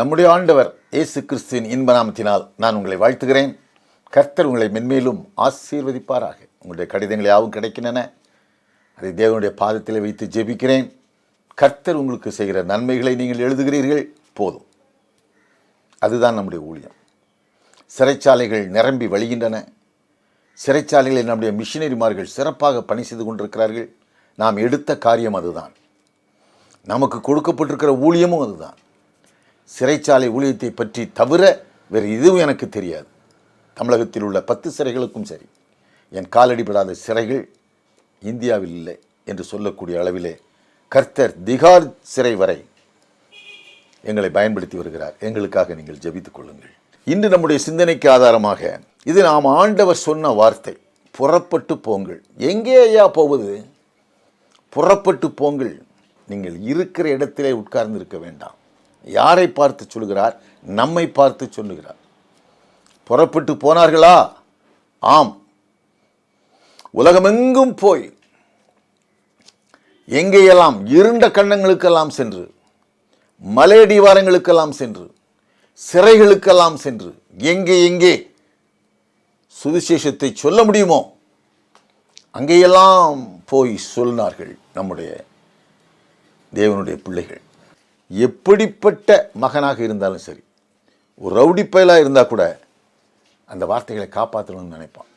நம்முடைய ஆண்டவர் இயேசு கிறிஸ்துவின் இன்ப நாமத்தினால் நான் உங்களை வாழ்த்துகிறேன். கர்த்தர் உங்களை மென்மேலும் ஆசீர்வதிப்பாராக. உங்களுடைய கடிதங்கள் யாவும் கிடைக்கின்றன. அதை தேவனுடைய பாதத்தில் வைத்து ஜெபிக்கிறேன். கர்த்தர் உங்களுக்கு செய்கிற நன்மைகளை நீங்கள் எழுதுகிறீர்கள், போதும். அதுதான் நம்முடைய ஊழியம். சிறைச்சாலைகள் நிரம்பி வழிகின்றன. சிறைச்சாலைகளில் நம்முடைய மிஷினரிமார்கள் சிறப்பாக பணி செய்து கொண்டிருக்கிறார்கள். நாம் எடுத்த காரியம் அதுதான். நமக்கு கொடுக்கப்பட்டிருக்கிற ஊழியமும் அதுதான். சிறைச்சாலை ஊழியத்தை பற்றி தவிர வேறு எதுவும் எனக்கு தெரியாது. தமிழகத்தில் உள்ள 10 சிறைகளுக்கும் சரி, என் காலடிபடாத சிறைகள் இந்தியாவில் இல்லை என்று சொல்லக்கூடிய அளவிலே கர்த்தர் திகார் சிறை வரை எங்களை பயன்படுத்தி வருகிறார். எங்களுக்காக நீங்கள் ஜெபித்துக் கொள்ளுங்கள். இன்று நம்முடைய சிந்தனைக்கு ஆதாரமாக இது நாம் ஆண்டவர் சொன்ன வார்த்தை, புறப்பட்டு போங்கள். எங்கே ஐயா போவது? புறப்பட்டு போங்கள். நீங்கள் இருக்கிற இடத்திலே உட்கார்ந்து இருக்க வேண்டாம். யாரை பார்த்து சொல்கிறார்? நம்மை பார்த்து சொல்லுகிறார். புறப்பட்டு போனார்களா? ஆம். உலகமெங்கும் போய் எங்கேயெல்லாம் இருண்ட கண்டங்களுக்கெல்லாம் சென்று, மலையடிவாரங்களுக்கெல்லாம் சென்று, சிறைகளுக்கெல்லாம் சென்று, எங்கே எங்கே சுவிசேஷத்தை சொல்ல முடியுமோ அங்கேயெல்லாம் போய் சொன்னார்கள் நம்முடைய தேவனுடைய பிள்ளைகள். எப்படிப்பட்ட மகனாக இருந்தாலும் சரி, ஒரு ரவுடி பயலாக இருந்தால் கூட அந்த வார்த்தைகளை காப்பாற்றணும்னு நினைப்பான்.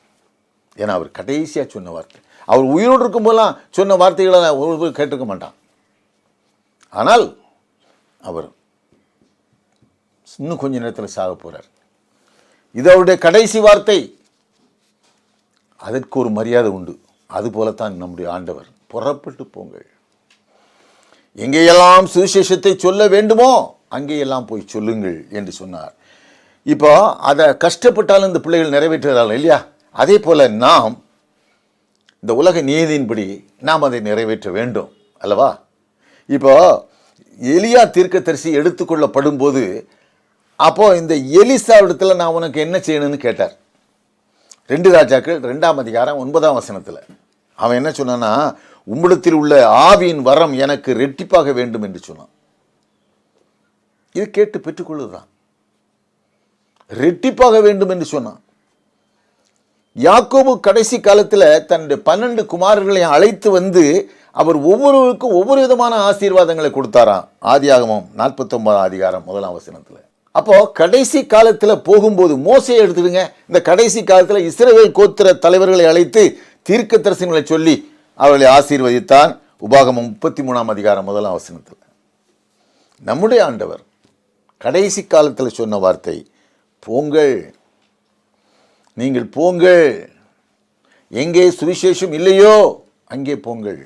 ஏன்னா அவர் கடைசியாக சொன்ன வார்த்தை, அவர் உயிரோடு இருக்கும்போதெல்லாம் சொன்ன வார்த்தைகளை ஒரு கேட்டிருக்க மாட்டான். ஆனால் அவர் இன்னும் கொஞ்ச நேரத்தில் சாக போகிறார். இது அவருடைய கடைசி வார்த்தை. அதற்கு ஒரு மரியாதை உண்டு. அதுபோலத்தான் நம்முடைய ஆண்டவர், புறப்பட்டு போங்கள். எங்கேயெல்லாம் சுவிசேஷத்தை சொல்ல வேண்டுமோ அங்கேயெல்லாம் போய் சொல்லுங்கள் என்று சொன்னார். இப்போ அதை கஷ்டப்பட்டாலும் இந்த பிள்ளைகள் நிறைவேற்றுகிறார்கள் இல்லையா? அதே போல் நாம் இந்த உலக நீதியின்படி நாம் அதை நிறைவேற்ற வேண்டும் அல்லவா? இப்போ எலியா தீர்க்கதரிசி எடுத்துக்கொள்ளப்படும் போது அப்போது இந்த எலிசாவிடத்தில் நான் உனக்கு என்ன செய்யணும்னு கேட்டார். 2 ராஜாக்கள் 2ஆம் அதிகாரம் 9ஆம் வசனத்தில் அவன் என்ன சொன்னான்னா, உம்மிடத்தில் உள்ள ஆவியின் வரம் எனக்கு ரெட்டிப்பாக வேண்டும் என்று சொன்னான். இது கேட்டு பெற்றுக்கொள்ளுதான். ரெட்டிப்பாக வேண்டும் என்று சொன்னான். யாக்கோபு கடைசி காலத்தில் தன்னுடைய 12 குமாரர்களையும் அழைத்து வந்து அவர் ஒவ்வொருவருக்கும் ஒவ்வொரு விதமான ஆசீர்வாதங்களை கொடுத்தாராம். ஆதியாகமம் 49ஆம் அதிகாரம் 1ஆம் வசனத்தில். அப்போ கடைசி காலத்தில் போகும்போது மோசையை எடுத்துடுங்க. இந்த கடைசி காலத்தில் இஸ்ரவேல் கோத்திர தலைவர்களை அழைத்து தீர்க்க தரிசனங்களை சொல்லி அவர்களை ஆசீர்வதித்தான். உபாகமம் 33ஆம் அதிகாரம் 1ஆம் வசனத்தில். நம்முடைய ஆண்டவர் கடைசி காலத்தில் சொன்ன வார்த்தை, போங்கள், நீங்கள் போங்கள், எங்கே சுவிசேஷம் இல்லையோ அங்கே போங்கள்.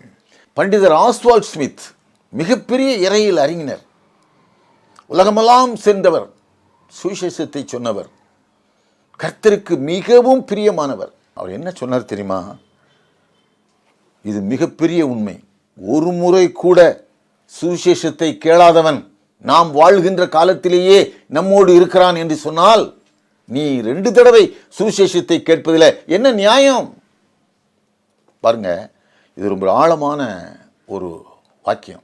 பண்டிதர் ஆஸ்வால்ட் ஸ்மித் மிகப்பெரிய இறையில் அறிஞர், உலகமெல்லாம் சென்றவர், சுவிசேஷத்தை சொன்னவர், கர்த்தருக்கு மிகவும் பிரியமானவர். அவர் என்ன சொன்னார் தெரியுமா? இது மிகப்பெரிய உண்மை. ஒரு முறை கூட சுவிசேஷத்தை கேளாதவன் நாம் வாழ்கின்ற காலத்திலேயே நம்மோடு இருக்கிறான் என்று சொன்னால், நீ 2 தடவை சுவிசேஷத்தை கேட்பதில் என்ன நியாயம்? பாருங்க, இது ரொம்ப ஆழமான ஒரு வாக்கியம்.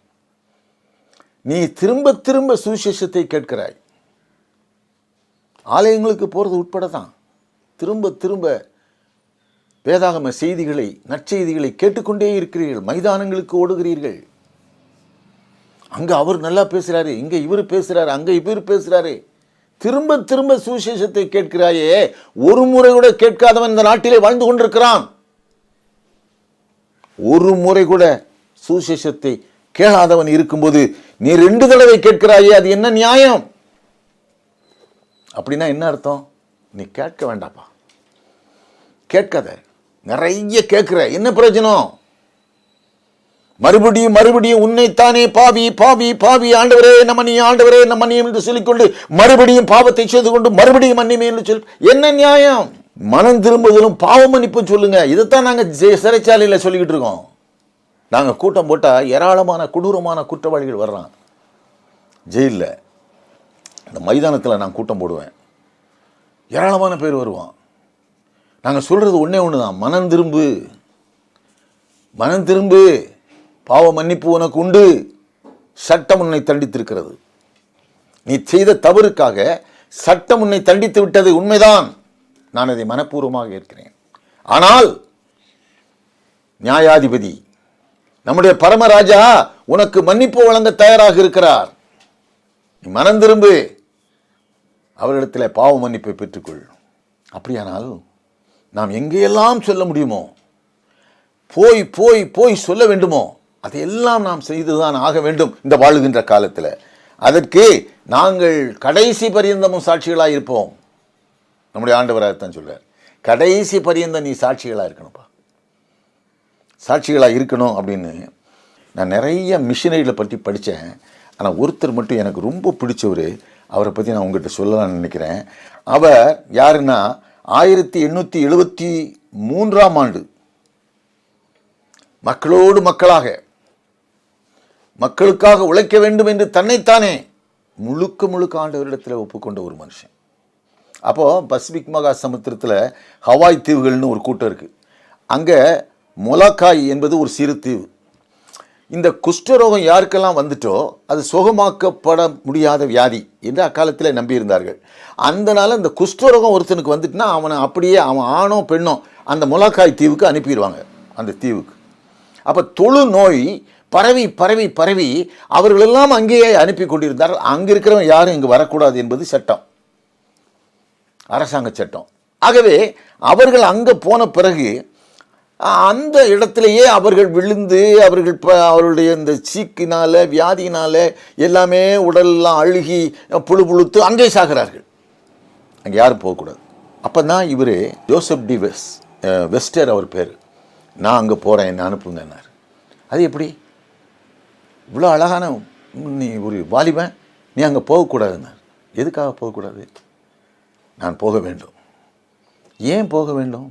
நீ திரும்ப திரும்ப சுவிசேஷத்தை கேட்கிறாய். ஆலயங்களுக்கு போகிறது உட்பட தான். திரும்ப திரும்ப வேதாகம செய்திகளை, நற்செய்திகளை கேட்டுக்கொண்டே இருக்கிறீர்கள். மைதானங்களுக்கு ஓடுகிறீர்கள். அங்கே அவர் நல்லா பேசுகிறாரு, இங்கே இவர் பேசுகிறாரு, அங்கே இவர் பேசுகிறாரு. திரும்ப திரும்ப சுவிசேஷத்தை கேட்கிறாயே. ஒரு முறை கூட கேட்காதவன் இந்த நாட்டிலே வாழ்ந்து கொண்டிருக்கிறான். ஒரு முறை கூட சுவிசேஷத்தை கேளாதவன் இருக்கும்போது நீ 2 தடவை கேட்கிறாயே, அது என்ன நியாயம்? அப்படின்னா என்ன அர்த்தம்? நீ கேட்க வேண்டாப்பா, கேட்காத. நிறைய கேட்கிற, என்ன பிரயோஜனம்? மறுபடியும் மறுபடியும் உன்னைத்தானே பாவி பாவி பாவி, ஆண்டவரே நம்மனி, ஆண்டவரே நம்மனி என்று சொல்லிக்கொண்டு மறுபடியும் பாவத்தை செய்து கொண்டு மறுபடியும் மன்னிமே என்று சொல். என்ன நியாயம்? மனம் திரும்புதலும் பாவ மன்னிப்பும் சொல்லுங்க. இதைத்தான் நாங்கள் சிறைச்சாலையில் சொல்லிக்கிட்டு இருக்கோம். நாங்கள் கூட்டம் போட்டால் ஏராளமான கொடூரமான குற்றவாளிகள் வர்றான் ஜெயிலில். இந்த மைதானத்தில் நான் கூட்டம் போடுவேன், ஏராளமான பேர் வருவான். நாங்கள் சொல்கிறது ஒன்றே ஒன்று தான், மனம் திரும்பு, மனம் திரும்பு, பாவ மன்னிப்பு உனக்கு உண்டு, சட்டம் உன்னை தண்டித்திருக்கிறது. நீ செய்த தவறுக்காக சட்டம் உன்னை தண்டித்து விட்டது உண்மைதான், நான் அதை மனப்பூர்வமாக ஏற்கிறேன். ஆனால் நியாயாதிபதி நம்முடைய பரமராஜா உனக்கு மன்னிப்பு வழங்க தயாராக இருக்கிறார். நீ மனம் திரும்பு, அவரிடத்தில் பாவ மன்னிப்பை பெற்றுக்கொள். அப்படியானால் நாம் எங்கேயெல்லாம் சொல்ல முடியுமோ, போய் போய் போய் சொல்ல வேண்டுமோ, அதையெல்லாம் நாம் செய்துதான் ஆக வேண்டும் இந்த வாழுகின்ற காலத்தில். அதற்கு நாங்கள் கடைசி பரியந்தமும் சாட்சிகளாக இருப்போம். நம்முடைய ஆண்டவராகத்தான் சொல்றார், கடைசி பரியந்தம் நீ சாட்சிகளாக இருக்கணும்ப்பா, சாட்சிகளாக இருக்கணும் அப்படின்னு. நான் நிறைய மிஷினரிகளை பற்றி படித்தேன். ஆனால் ஒருத்தர் மட்டும் எனக்கு ரொம்ப பிடிச்சவர், அவரை பற்றி நான் உங்கள்கிட்ட சொல்லலாம்னு நினைக்கிறேன். அவர் யாருன்னா 1873ஆம் ஆண்டு மக்களோடு மக்களாக மக்களுக்காக உழைக்க வேண்டும் என்று தன்னைத்தானே முழுக்க முழுக்க ஆண்டவரிடத்தில் ஒப்புக்கொண்ட ஒரு மனுஷன். அப்போது பசிபிக் மகா சமுத்திரத்தில் ஹவாய் தீவுகள்னு ஒரு கூட்டம் இருக்குது. அங்கே மொலாக்காய் என்பது ஒரு சிறு தீவு. இந்த குஷ்டரோகம் யாருக்கெல்லாம் வந்துட்டோ அது சுகமாக்கப்பட முடியாத வியாதி என்று அக்காலத்தில் நம்பியிருந்தார்கள். அதனால் இந்த குஷ்டரோகம் ஒருத்தனுக்கு வந்துட்டுனா அவனை அப்படியே அவன் ஆணோ பெண்ணோ அந்த மொலாக்காய் தீவுக்கு அனுப்பிடுவாங்க, அந்த தீவுக்கு. அப்போ தொழு நோய் பரவி பரவி பரவி அவர்களெல்லாம் அங்கேயே அனுப்பி கொண்டிருந்தார்கள். அங்கே இருக்கிறவன் யாரும் இங்கு வரக்கூடாது என்பது சட்டம், அரசாங்க சட்டம். ஆகவே அவர்கள் அங்கே போன பிறகு அந்த இடத்திலேயே அவர்கள் விழுந்து அவருடைய இந்த சீக்கினால் வியாதியினால் எல்லாமே உடலெல்லாம் அழுகி புழு புழுத்து அங்கே சாகிறார்கள். அங்கே யாரும் போகக்கூடாது. அப்போ தான் இவர் ஜோசப் டி வெஸ்டர் அவர் பேர், நான் அங்கே போகிறேன் என்ன அனுப்புங்கன்னார். அது எப்படி, இவ்வளோ அழகான நீ ஒரு வாலிபன், நீ அங்கே போகக்கூடாதுன்னார். எதுக்காக போகக்கூடாது? நான் போக வேண்டும். ஏன் போக வேண்டும்?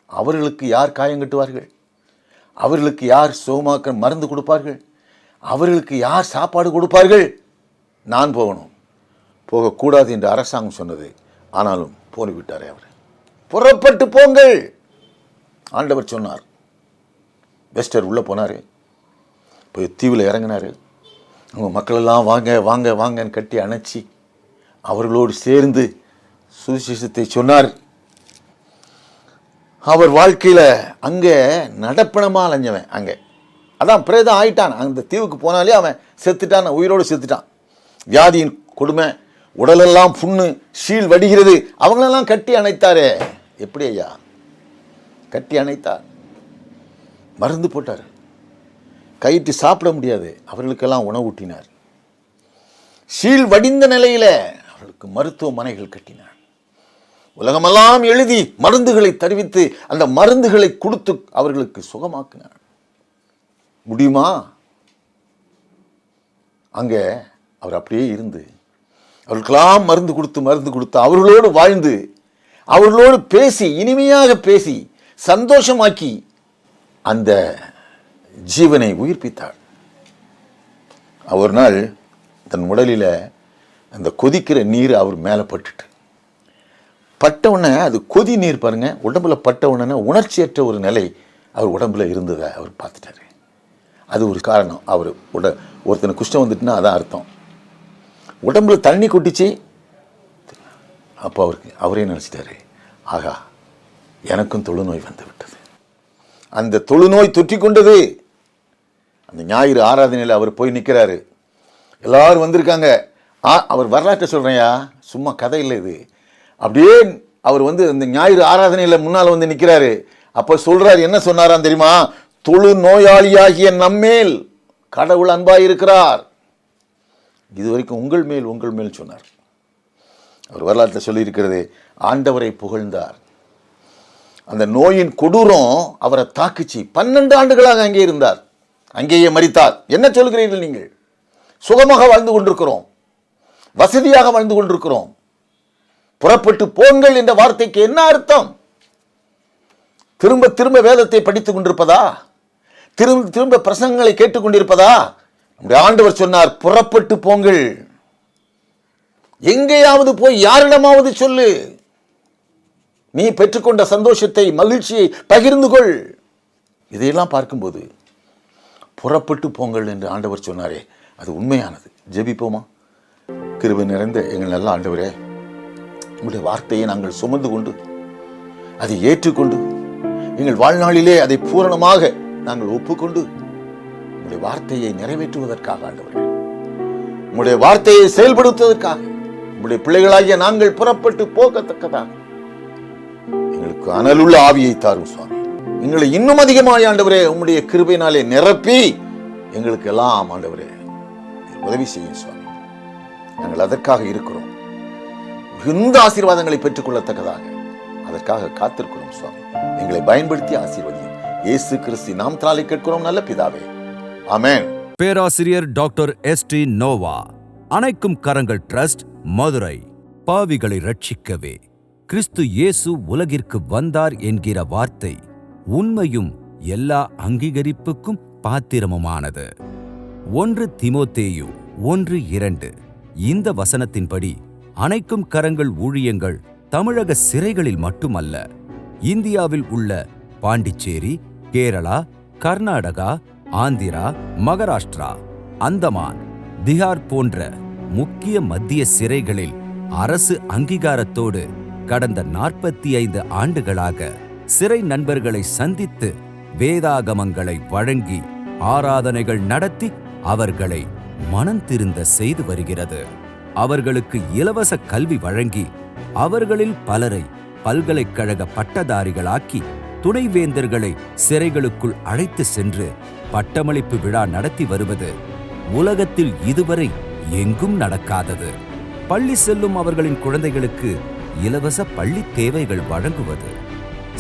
அவர்களுக்கு யார் காயம் கட்டுவார்கள்? அவர்களுக்கு யார் சுகமாக்க மருந்து கொடுப்பார்கள்? அவர்களுக்கு யார் சாப்பாடு கொடுப்பார்கள்? நான் போகணும். போகக்கூடாது என்று அரசாங்கம் சொன்னது. ஆனாலும் போய்விட்டாரே அவர். புறப்பட்டு போங்கள் ஆண்டவர் சொன்னார். வெஸ்டர் உள்ளே போனார், போய் தீவில் இறங்கினார். அவங்க மக்களெல்லாம் வாங்க வாங்க வாங்கன்னு கட்டி அணைச்சி அவர்களோடு சேர்ந்து சுவிசேஷத்தை சொன்னார். அவர் வாழ்க்கையில் அங்கே நடப்பணமாக அலைஞ்சவன், அங்கே அதான் பிரேதம் ஆயிட்டான். அந்த தீவுக்கு போனாலே அவன் செத்துட்டான், உயிரோடு செத்துட்டான். வியாதியின் கொடுமை, உடலெல்லாம் புண்ணு, ஷீல் வடிகிறது. அவங்களெல்லாம் கட்டி அணைத்தாரே. எப்படி ஐயா கட்டி அணைத்தார்? மருந்து போட்டார், கைட்டு சாப்பிட முடியாது, அவர்களுக்கெல்லாம் உணவு ஊட்டினார். ஷீல் வடிந்த நிலையில் அவர்களுக்கு மருத்துவமனைகள் கட்டினார். உலகமெல்லாம் எழுதி மருந்துகளை தெரிவித்து அந்த மருந்துகளை கொடுத்து அவர்களுக்கு சுகமாக்கினார். முடியுமா? அங்கே அவர் அப்படியே இருந்து அவர்களுக்கெல்லாம் மருந்து கொடுத்து அவர்களோடு வாழ்ந்து அவர்களோடு பேசி இனிமையாக பேசி சந்தோஷமாக்கி அந்த ஜீவனை உயிர்ப்பித்தார். ஒரு நாள் தன் உடலில் அந்த கொதிக்கிற நீர் அவர் மேலே பட்டவுடனே அது கொதி நீர் பாருங்க, உடம்புல பட்டவுடனே உணர்ச்சியற்ற ஒரு நிலை அவர் உடம்புல இருந்ததை அவர் பார்த்துட்டாரு. அது ஒரு காரணம். அவர் ஒருத்தனை குஷ்டம் வந்துட்டுனா அதான் அர்த்தம். உடம்புல தண்ணி கொட்டிச்சு. அப்போ அவரே நினச்சிட்டாரு, ஆகா எனக்கும் தொழுநோய் வந்து விட்டது. அந்த தொழுநோய் தொற்றி கொண்டது. அந்த ஞாயிறு ஆராதனையில் அவர் போய் நிற்கிறாரு. எல்லாரும் வந்திருக்காங்க. அவர் வரலாற்றை சொல்கிறேன்யா, சும்மா கதை இல்லை இது. அப்படியே அவர் இந்த ஞாயிறு ஆராதனையில் முன்னால் வந்து நிற்கிறாரு. அப்போ சொல்கிறார், என்ன சொன்னாராம் தெரியுமா? தொழு நோயாளியாகிய நம்மேல் கடவுள் அன்பாயிருக்கிறார், இதுவரைக்கும் உங்கள் மேல் சொன்னார். அவர் வரலாற்றில் சொல்லியிருக்கிறது, ஆண்டவரை புகழ்ந்தார். அந்த நோயின் கொடூரம் அவரை தாக்குச்சு. 12 ஆண்டுகளாக அங்கே இருந்தார், அங்கேயே மரித்தார். என்ன சொல்கிறீர்கள் நீங்கள்? சுகமாக வாழ்ந்து கொண்டிருக்கிறோம், வசதியாக வாழ்ந்து கொண்டிருக்கிறோம். புறப்பட்டு போங்கள் என்ற வார்த்தைக்கு என்ன அர்த்தம்? திரும்ப திரும்ப வேதத்தை படித்துக் கொண்டிருப்பதா? திரும்ப திரும்ப பிரசங்கங்களை கேட்டுக்கொண்டிருப்பதா? நம்முடைய ஆண்டவர் சொன்னார், புறப்பட்டு போங்கள். எங்கேயாவது போய் யாரிடமாவது சொல்லு, நீ பெற்றுக்கொண்ட சந்தோஷத்தை மகிழ்ச்சியை பகிர்ந்து கொள். இதையெல்லாம் பார்க்கும்போது புறப்பட்டு போங்கள் என்று ஆண்டவர் சொன்னாரே, அது உண்மையானது. ஜெபிப்போமா? கிருபை நிறைந்த எங்கள் நல்ல ஆண்டவரே, உங்களுடைய வார்த்தையை நாங்கள் சுமந்து கொண்டு அதை ஏற்றுக்கொண்டு எங்கள் வாழ்நாளிலே அதை பூரணமாக நாங்கள் ஒப்புக்கொண்டு உங்களுடைய வார்த்தையை நிறைவேற்றுவதற்காக ஆண்டவரே, உங்களுடைய வார்த்தையை செயல்படுத்துவதற்காக உங்களுடைய பிள்ளைகளாகிய நாங்கள் புறப்பட்டு போகத்தக்கதாக எங்களுக்கு அனலுள்ள ஆவியை தாரும் சுவாமி. எங்களை இன்னும் அதிகமாக ஆண்டவரே உம்முடைய கிருபையினாலே நிரப்பி எங்களுக்கு எல்லாம் ஆண்டவரே உதவி செய்யும் சுவாமி. நாங்கள் அதற்காக இருக்கிறோம். மிகுந்த ஆசீர்வாதங்களை பெற்றுக்கொள்ளத்தக்கதாக அதற்காக காத்திருக்கிறோம் சுவாமி. எங்களை பயன்படுத்தி ஆசீர்வதியும். இயேசு கிறிஸ்து நாமத்தினாலே கேட்கிறோம் நல்ல பிதாவே, ஆமென். பேராசிரியர் டாக்டர் எஸ்.டி. நோவா, அணைக்கும் கரங்கள் டிரஸ்ட், மதுரை. பாவிகளை ரட்சிக்கவே கிறிஸ்து இயேசு உலகிற்கு வந்தார் என்கிற வார்த்தை உண்மையும் எல்லா அங்கீகரிப்புக்கும் பாத்திரமுமானது. 1 தீமோத்தேயு 1:2 இந்த வசனத்தின்படி அணைக்கும் கரங்கள் ஊழியங்கள் தமிழக சிறைகளில் மட்டுமல்ல, இந்தியாவில் உள்ள பாண்டிச்சேரி, கேரளா, கர்நாடகா, ஆந்திரா, மகாராஷ்டிரா, அந்தமான், திகார் போன்ற முக்கிய மத்திய சிறைகளில் அரசு அங்கீகாரத்தோடு கடந்த 45 ஆண்டுகளாக சிறை நண்பர்களை சந்தித்து வேதாகமங்களை வழங்கி ஆராதனைகள் நடத்தி அவர்களை மனம் திருந்த செய்து வருகிறது. அவர்களுக்கு இலவச கல்வி வழங்கி அவர்களில் பலரை பல்கலைக்கழக பட்டதாரிகளாக்கி துணைவேந்தர்களை சிறைகளுக்குள் அழைத்து சென்று பட்டமளிப்பு விழா நடத்தி வருவது உலகத்தில் இதுவரை எங்கும் நடக்காதது. பள்ளி செல்லும் அவர்களின் குழந்தைகளுக்கு இலவச பள்ளி தேவைகள் வழங்குவது,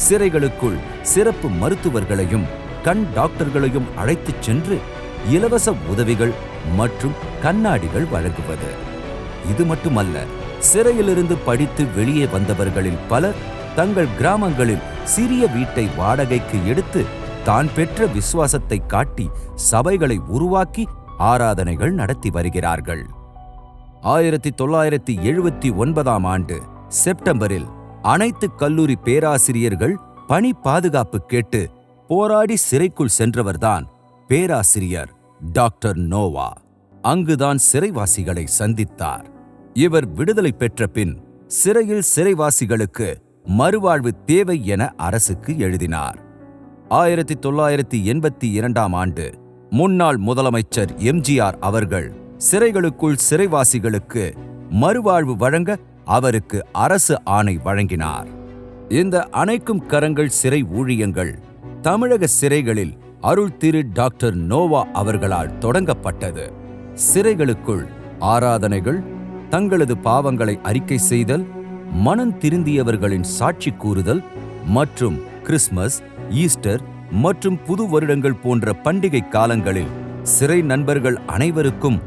சிறைகளுக்குள் சிறப்பு மருத்துவர்களையும் கண் டாக்டர்களையும் அழைத்துச் சென்று இலவச உதவிகள் மற்றும் கண்ணாடிகள் வழங்குவது. இது மட்டுமல்ல, சிறையிலிருந்து படித்து வெளியே வந்தவர்களில் பலர் தங்கள் கிராமங்களில் சிறிய வீட்டை வாடகைக்கு எடுத்து தான் பெற்ற விசுவாசத்தை காட்டி சபைகளை உருவாக்கி ஆராதனைகள் நடத்தி வருகிறார்கள். 1979 ஆண்டு செப்டம்பரில் அனைத்து கல்லூரி பேராசிரியர்கள் பணி பாதுகாப்பு கேட்டு போராடி சிறைக்குள் சென்றவர்தான் பேராசிரியர் டாக்டர் நோவா. அங்குதான் சிறைவாசிகளை சந்தித்தார். இவர் விடுதலை பெற்ற பின் சிறையில் சிறைவாசிகளுக்கு மறுவாழ்வு தேவை என அரசுக்கு எழுதினார். 1982 ஆண்டு முன்னாள் முதலமைச்சர் எம்ஜிஆர் அவர்கள் சிறைகளுக்குள் சிறைவாசிகளுக்கு மறுவாழ்வு வழங்க அவருக்கு அரசு ஆணை வழங்கினார். இந்த அணைக்கும் கரங்கள் சிறை ஊழியங்கள் தமிழக சிறைகளில் அருள் திரு டாக்டர் நோவா அவர்களால் தொடங்கப்பட்டது. சிறைகளுக்குள் ஆராதனைகள், தங்களது பாவங்களை அறிக்கை செய்தல், மனம் திருந்தியவர்களின் சாட்சி கூறுதல் மற்றும் கிறிஸ்மஸ், ஈஸ்டர் மற்றும் புது வருடங்கள் போன்ற பண்டிகை காலங்களில் சிறை நண்பர்கள் அனைவருக்கும்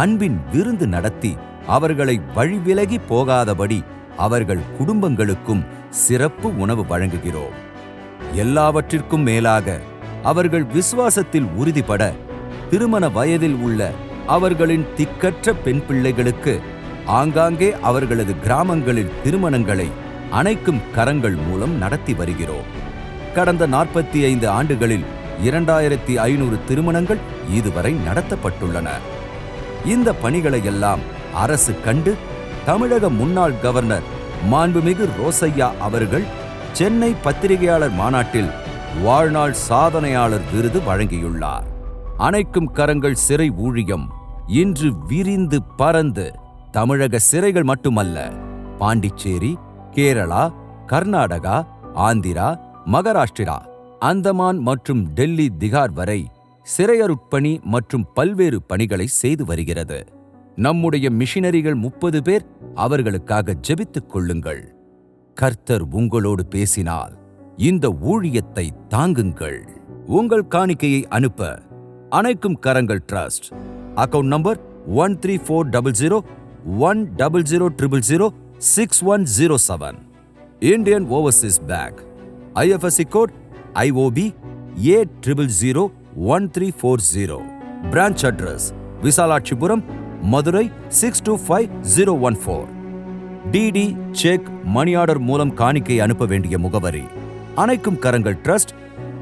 அன்பின் விருந்து நடத்தி அவர்களை வழிவிலகி போகாதபடி அவர்கள் குடும்பங்களுக்கும் சிறப்பு உணவு வழங்குகிறோம். எல்லாவற்றிற்கும் மேலாக அவர்கள் விசுவாசத்தில் உறுதிபட திருமண வயதில் உள்ள அவர்களின் திக்கற்ற பெண் பிள்ளைகளுக்கு ஆங்காங்கே அவர்களது கிராமங்களில் திருமணங்களை அணைக்கும் கரங்கள் மூலம் நடத்தி வருகிறோம். கடந்த 45 ஆண்டுகளில் 2500 திருமணங்கள் இதுவரை நடத்தப்பட்டுள்ளன. இந்த பணிகளையெல்லாம் அரசு கண்டு தமிழக முன்னாள் கவர்னர் மாண்புமிகு ரோசய்யா அவர்கள் சென்னை பத்திரிகையாளர் மாநாட்டில் வாழ்நாள் சாதனையாளர் விருது வழங்கியுள்ளார். அணைக்கும் கரங்கள் சிறை ஊழியம் இன்று விரிந்து பறந்து தமிழக சிறைகள் மட்டுமல்ல, பாண்டிச்சேரி, கேரளா, கர்நாடகா, ஆந்திரா, மகாராஷ்டிரா, அந்தமான் மற்றும் டெல்லி, திகார் வரை சிறையருட்பணி மற்றும் பல்வேறு பணிகளை செய்து வருகிறது. நம்முடைய மிஷனரிகள் 30 பேர். அவர்களுக்காக ஜெபித்துக் கொள்ளுங்கள். கர்த்தர் உங்களோடு பேசினால் இந்த ஊழியத்தை தாங்குங்கள். உங்கள் காணிக்கையை அனுப்ப Anaikkum Karangal trust, account number 13400100006107, Indian overseas bank, IFSC code IOB A0001340, branch address Visalakshipuram, Madurai 625014. DD cheque money order மூலம் காணிக்கை அனுப்ப வேண்டிய முகவரி அணைக்கும் Karangal trust,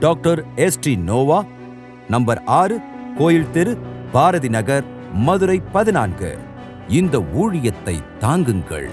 doctor S.T. Noah, number 6, கோயில் தெரு, பாரதி நகர், மதுரை 14. இந்த ஊழியத்தை தாங்குங்கள்.